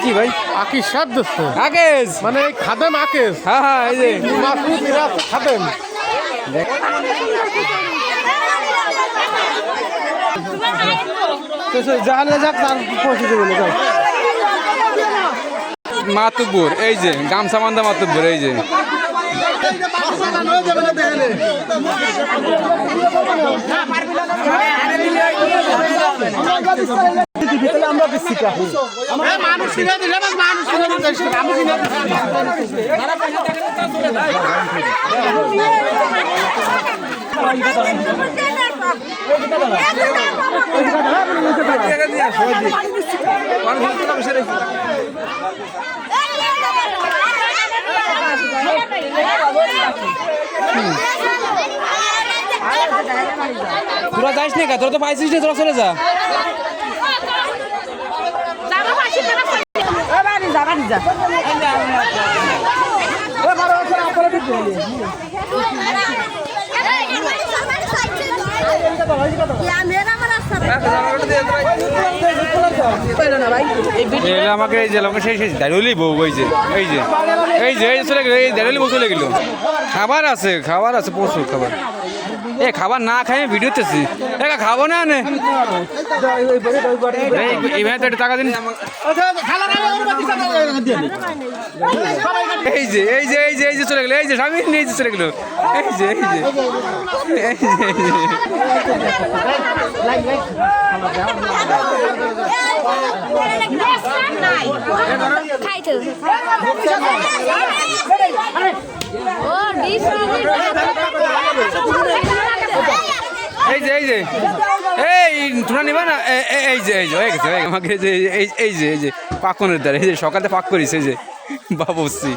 কি ভাই আকিস সাদ দোস্ত আকেশ মানে এই খাদেম আকেশ হ্যাঁ হ্যাঁ এই যে মাসুদ ইরাজ খাদেম জাহানে যাক তার পৌঁছে দেবেন মাতুব্বর এই যে গামছা বান্ধা মাতুব্বর এই যে আমরা বিস্তিত তোরা যাইস না তোরা তো পাইছিস না তোরা চলে যা আমাকে এই যে দাঁড়িয়ে বউ এই যে এই যে এই যে এই চলে গেল এই দাঁড়িয়ে বউ চলে গেল খাবার আছে প্রচুর খাবার এ খাবার না খাই ভিডিও তেছি খাবো না নে টাকা দিন এই যে এই যে এই যে এই যে চলে গেল এই যে স্বামী এই যে চলে গেল এই যে এই যে এই যে এই যে এই তোমরা নিবা না এই যে এই যে হয়ে গেছে আমাকে এই যে এই যে পাকনের দ্বারা এই যে সকালে পাক করিস এই যে বাবুসি